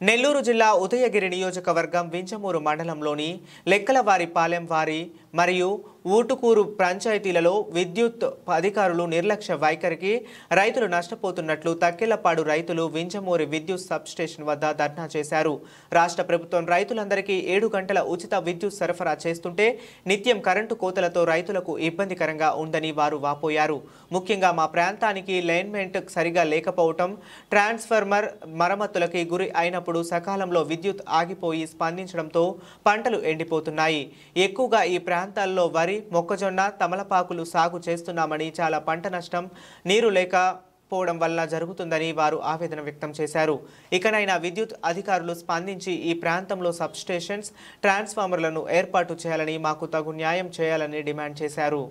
నెల్లూరు జిల్లా ఉదయగిరి నియోజకవర్గం వించమూరు మండలంలోని లెక్కలవారిపాలెం వారి మరియు ఊటుకూరు పంచాయతీలలో విద్యుత్ అధికారులు నిర్లక్ష్య వైఖరికి రైతులు నష్టపోతున్నట్లు తక్కెళ్లపాడు రైతులు వించమూరి విద్యుత్ సబ్స్టేషన్ వద్ద ధర్నా చేశారు. రాష్ట్ర ప్రభుత్వం రైతులందరికీ 7 గంటల ఉచిత విద్యుత్ సరఫరా చేస్తుంటే నిత్యం కరెంటు కోతలతో రైతులకు ఇబ్బందికరంగా ఉందని వారు వాపోయారు. ముఖ్యంగా మా ప్రాంతానికి లైన్మెంట్ సరిగా లేకపోవటం, ట్రాన్స్ఫార్మర్ మరమ్మతులకి గురి అయినప్పుడు సకాలంలో విద్యుత్ ఆగిపోయి స్పందించడంతో పంటలు ఎండిపోతున్నాయి. ఎక్కువగా ఈ ప్రాంతాల్లో వరి, మొక్కజొన్న, తమలపాకులు సాగు చేస్తున్నామని చాలా పంట నష్టం నీరు లేకపోవడం వల్ల జరుగుతుందని వారు ఆవేదన వ్యక్తం చేశారు. ఇకనైనా విద్యుత్ అధికారులు స్పందించి ఈ ప్రాంతంలో సబ్స్టేషన్స్, ట్రాన్స్ఫార్మర్లను ఏర్పాటు చేయాలని, మాకు తగు న్యాయం చేయాలని డిమాండ్ చేశారు.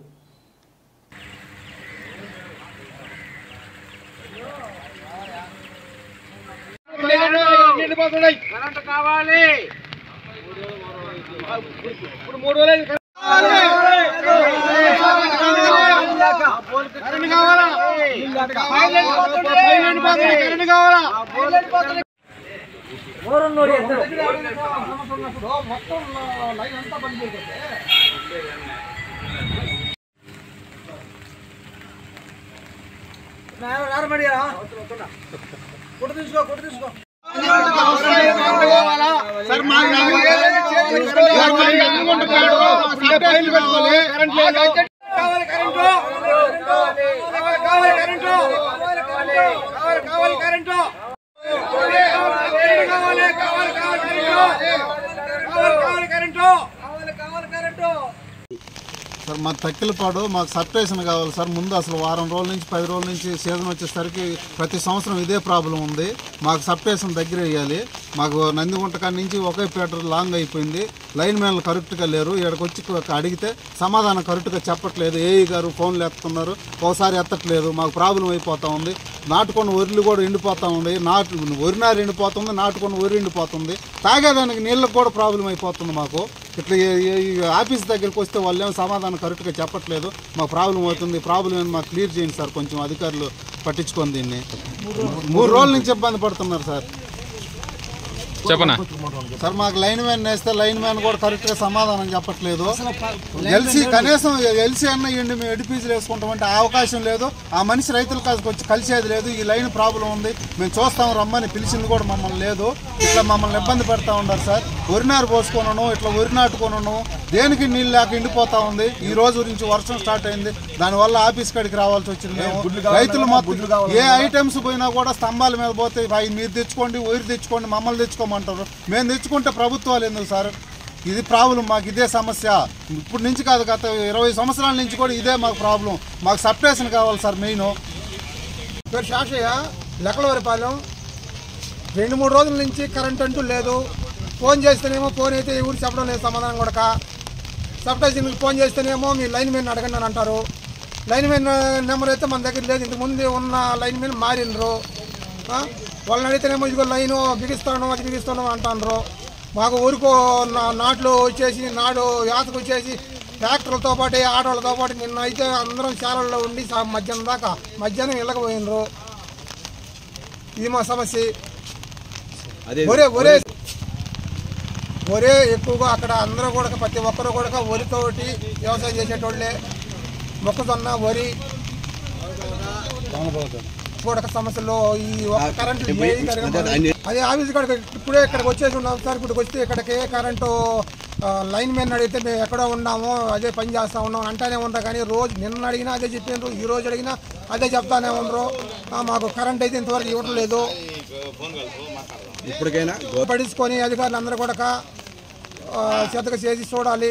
కరెంట్ కావాలి. ఇప్పుడు 3 రోజులు కరెంట్ కావాలా? కరెంట్ కావాలా? మొత్తం లైన్ అంతా బంద్ చేస్తే కొట్టు తీసుకో సార్ మా తక్కిలపాడు మాకు సబ్స్టేషన్ కావాలి సార్. ముందు అసలు వారం రోజుల నుంచి 10 రోజుల నుంచి సీజన్ వచ్చేసరికి ప్రతి సంవత్సరం ఇదే ప్రాబ్లం ఉంది. మాకు సబ్స్టేషన్ దగ్గర వేయాలి. మాకు నందిగుంట కాడి నుంచి ఒకే పీటర్ లాంగ్ అయిపోయింది. లైన్ మ్యాన్లు కరెక్ట్గా లేరు. ఇక్కడికి వచ్చి అడిగితే సమాధానం కరెక్ట్గా చెప్పట్లేదు. ఏఈ గారు ఫోన్లు ఎత్తుతున్నారు, ఒకసారి ఎత్తట్లేదు. మాకు ప్రాబ్లం అయిపోతూ ఉంది. నాటుకున్న వరిలు కూడా ఎండిపోతూ ఉంది. వరినారు ఎండిపోతుంది, నాటుకున్న వరి ఎండిపోతుంది. తాగేదానికి నీళ్ళకు కూడా ప్రాబ్లం అయిపోతుంది మాకు. ఇట్లా ఆఫీస్ దగ్గరికి వస్తే వాళ్ళు ఏమో సమాధానం కరెక్ట్గా చెప్పట్లేదు. మాకు ప్రాబ్లం అవుతుంది. ప్రాబ్లం ఏమి మాకు క్లియర్ చేయండి సార్. కొంచెం అధికారులు పట్టించుకొని దీన్ని 3 రోజుల నుంచి ఇబ్బంది పడుతున్నారు సార్. చెప్పనా సార్ మాకు లైన్ మ్యాన్ వేస్తే లైన్ మ్యాన్ కూడా కరెక్ట్గా సమాధానం చెప్పట్లేదు. ఎల్సీ కనీసం ఎల్సీ అన్న ఇవ్వండి, మేము ఎడిపీజీలు వేసుకుంటామంటే ఆ అవకాశం లేదు. ఆ మనిషి రైతులకు వచ్చి కలిసేది లేదు. ఈ లైన్ ప్రాబ్లం ఉంది, మేము చూస్తాం రమ్మని పిలిచింది కూడా మమ్మల్ని లేదు. ఇట్లా మమ్మల్ని ఇబ్బంది పెడతా ఉన్నారు సార్. వరినారు పోసుకొనను, ఇట్లా వరి నాటుకొనను, దేనికి నీళ్ళు లేక ఎండిపోతా ఉంది. ఈ రోజు నుంచి వర్షం స్టార్ట్ అయింది, దానివల్ల ఆఫీస్ కాడికి రావాల్సి వచ్చింది. మేము రైతులు మొత్తం ఏ ఐటమ్స్ పోయినా కూడా స్తంభాల మీద పోతే మీరు తెచ్చుకోండి, వరి తెచ్చుకోండి, మమ్మల్ని తెచ్చుకోమంటారు. మేము తెచ్చుకుంటే ప్రభుత్వాలు ఎందుకు సార్? ఇది ప్రాబ్లం, మాకు ఇదే సమస్య. ఇప్పుడు నుంచి కాదు, గత 20 సంవత్సరాల నుంచి కూడా ఇదే మాకు ప్రాబ్లం. మాకు సబ్స్టేషన్ కావాలి సార్. మెయిన్ పేరు శాషయ్య, లెక్కలవారిపాలెం. 2-3 రోజుల నుంచి కరెంట్ అంటూ లేదు. ఫోన్ చేస్తేనేమో ఫోన్ అయితే ఎవరు చెప్పడం లేదు సమాధానం కూడా. సబ్స్టేషన్కి ఫోన్ చేస్తేనేమో మీ లైన్ మెన్ అడగండి అని అంటారు. లైన్ మెన్ నెంబర్ అయితే మన దగ్గర లేదు. ఇంతకుముందు ఉన్న లైన్ మెన్ మారినరు. వాళ్ళని అడిగితేనేమో ఇదిగో లైను బిగిస్తాను, అది బిగిస్తాను అంటారు. మాకు ఊరుకో నాట్లు వచ్చేసి, నాడు యాతకు వచ్చేసి ట్రాక్టర్లతో పాటు ఆటోలతో పాటు నిన్న అయితే అందరం శాలల్లో ఉండి మధ్యాహ్నం వెళ్ళకపోయినరు. ఇది మా సమస్య. ఒరే ఎక్కువగా అక్కడ అందరూ కూడా, ప్రతి ఒక్కరు కూడా వరితోటి వ్యవసాయం చేసేటోళ్ళే. మొక్కజొన్న, వరి కూడా సమస్యలో ఈ కరెంటు అదే ఆఫీస్ కాడికి ఇప్పుడే ఇక్కడికి వచ్చేసి ఉన్నాం సార్. ఇక్కడికి వస్తే ఇక్కడికి కరెంటు లైన్ మెన్ అడిగితే మేము ఎక్కడో ఉన్నాము, అదే పని చేస్తూ ఉన్నాం అంటానే ఉంటారు. కానీ రోజు నిన్న అడిగినా అదే చెప్పారు, ఈ రోజు అడిగినా అదే చెప్తానే ఉండరు. మాకు కరెంట్ అయితే ఇంతవరకు ఇవ్వడం లేదు. ఇప్పటికైనా పట్టించుకొని అధికారులు అందరూ కూడా చేతగా చేసి చూడాలి.